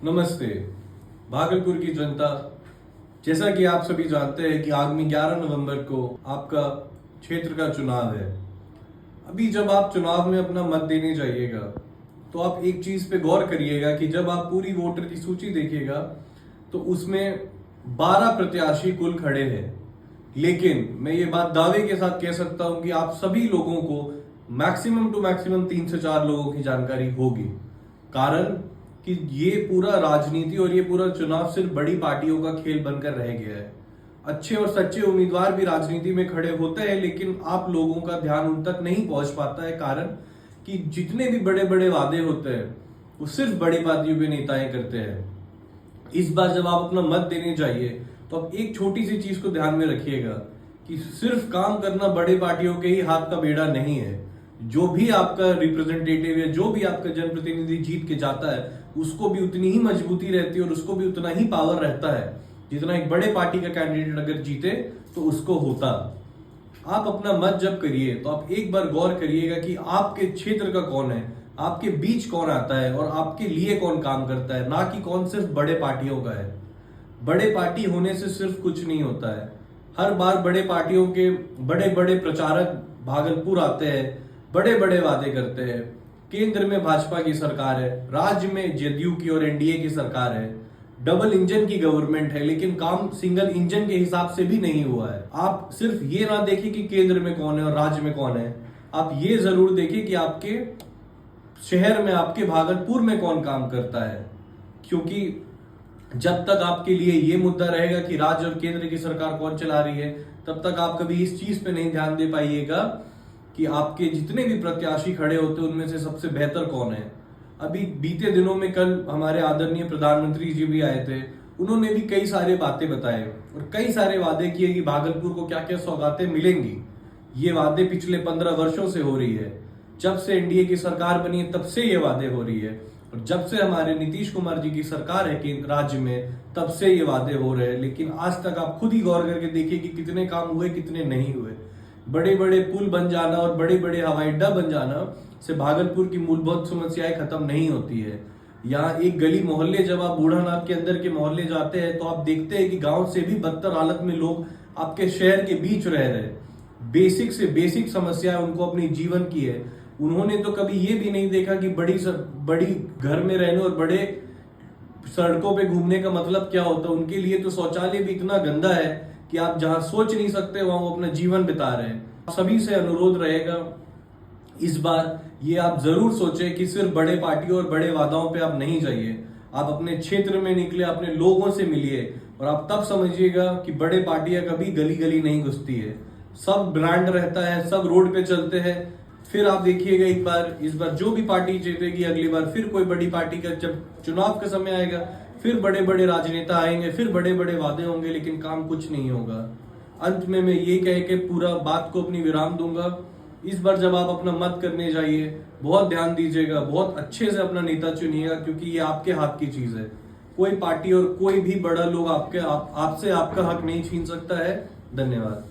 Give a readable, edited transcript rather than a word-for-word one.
नमस्ते। भागलपुर की जनता, जैसा कि आप सभी जानते हैं कि आगामी 11 नवंबर को आपका क्षेत्र का चुनाव है। अभी जब आप चुनाव में अपना मत देने जाइएगा तो आप एक चीज पे गौर करिएगा कि जब आप पूरी वोटर की सूची देखिएगा तो उसमें 12 प्रत्याशी कुल खड़े हैं। लेकिन मैं ये बात दावे के साथ कह सकता हूं कि आप सभी लोगों को मैक्सिमम टू मैक्सिमम 3 से 4 लोगों की जानकारी होगी। कारण कि ये पूरा राजनीति और ये पूरा चुनाव सिर्फ बड़ी पार्टियों का खेल बनकर रह गया है। अच्छे और सच्चे उम्मीदवार भी राजनीति में खड़े होते हैं, लेकिन आप लोगों का ध्यान उन तक नहीं पहुंच पाता है। कारण कि जितने भी बड़े बड़े वादे होते हैं वो सिर्फ बड़ी पार्टियों के नेताएं करते हैं। इस बार जब आप अपना मत देने जाइए तो आप एक छोटी सी चीज को ध्यान में रखिएगा कि सिर्फ काम करना बड़े पार्टियों के ही हाथ का बेड़ा नहीं है। जो भी आपका रिप्रेजेंटेटिव है, जो भी आपका जनप्रतिनिधि जीत के जाता है, उसको भी उतनी ही मजबूती रहती है और उसको भी उतना ही पावर रहता है जितना एक बड़े पार्टी का कैंडिडेट अगर जीते तो उसको होता। आप अपना मत जब करिए तो आप एक बार गौर करिएगा कि आपके क्षेत्र का कौन है, आपके बीच कौन आता है और आपके लिए कौन काम करता है, ना कि कौन सिर्फ बड़े पार्टियों का है। बड़े पार्टी होने से सिर्फ कुछ नहीं होता है। हर बार बड़े पार्टियों के बड़े बड़े प्रचारक भागलपुर आते हैं, बड़े बड़े वादे करते हैं। केंद्र में भाजपा की सरकार है, राज्य में जेडीयू की और एनडीए की सरकार है। डबल इंजन की गवर्नमेंट है, लेकिन काम सिंगल इंजन के हिसाब से भी नहीं हुआ है। आप सिर्फ ये ना देखें कि केंद्र में कौन है और राज्य में कौन है, आप ये जरूर देखें कि आपके शहर में, आपके भागलपुर में कौन काम करता है। क्योंकि जब तक आपके लिए ये मुद्दा रहेगा कि राज्य और केंद्र की सरकार कौन चला रही है, तब तक आप कभी इस चीज पे नहीं ध्यान दे पाइएगा कि आपके जितने भी प्रत्याशी खड़े होते हैं उनमें से सबसे बेहतर कौन है। अभी बीते दिनों में कल हमारे आदरणीय प्रधानमंत्री जी भी आए थे। उन्होंने भी कई सारे बातें बताए और कई सारे वादे किए कि भागलपुर को क्या क्या सौगातें मिलेंगी। ये वादे पिछले 15 वर्षों से हो रही है। जब से एनडीए की सरकार बनी है तब से ये वादे हो रही है, और जब से हमारे नीतीश कुमार जी की सरकार है केंद्र राज्य में तब से ये वादे हो रहे हैं। लेकिन आज तक आप खुद ही गौर करके देखिए कि कितने काम हुए, कितने नहीं हुए। बड़े बड़े पुल बन जाना और बड़े बड़े हवाई अड्डा बन जाना से भागलपुर की मूलभूत समस्याएं खत्म नहीं होती है। यहाँ एक गली मोहल्ले, जब आप बूढ़ानाथ के अंदर के मोहल्ले जाते हैं तो आप देखते हैं कि गांव से भी बदतर हालत में लोग आपके शहर के बीच रह रहे हैं। बेसिक से बेसिक समस्या उनको अपनी जीवन की है। उन्होंने तो कभी ये भी नहीं देखा कि बड़ी घर में रहने और बड़े सड़कों पे घूमने का मतलब क्या होता है। उनके लिए तो शौचालय भी इतना गंदा है कि आप जहां सोच नहीं सकते वहां वो अपना जीवन बिता रहे हैं। सभी से अनुरोध रहेगा, इस बार ये आप जरूर सोचें कि सिर्फ बड़े पार्टियों और बड़े वादाओं पे आप नहीं जाइए। आप अपने क्षेत्र में निकले, अपने लोगों से मिलिए और आप तब समझिएगा कि बड़े पार्टियां कभी गली गली नहीं घुसती है। सब ब्रांड रहता है, सब रोड पे चलते हैं। फिर आप देखिएगा एक बार, इस बार जो भी पार्टी जीतेगी, अगली बार फिर कोई बड़ी पार्टी का जब चुनाव का समय आएगा फिर बड़े बड़े राजनेता आएंगे, फिर बड़े बड़े वादे होंगे, लेकिन काम कुछ नहीं होगा। अंत में मैं ये कह के पूरा बात को अपनी विराम दूंगा। इस बार जब आप अपना मत करने जाइए, बहुत ध्यान दीजिएगा, बहुत अच्छे से अपना नेता चुनिएगा, क्योंकि ये आपके हाथ की चीज है। कोई पार्टी और कोई भी बड़ा लोग आपसे आपका हक नहीं छीन सकता है। धन्यवाद।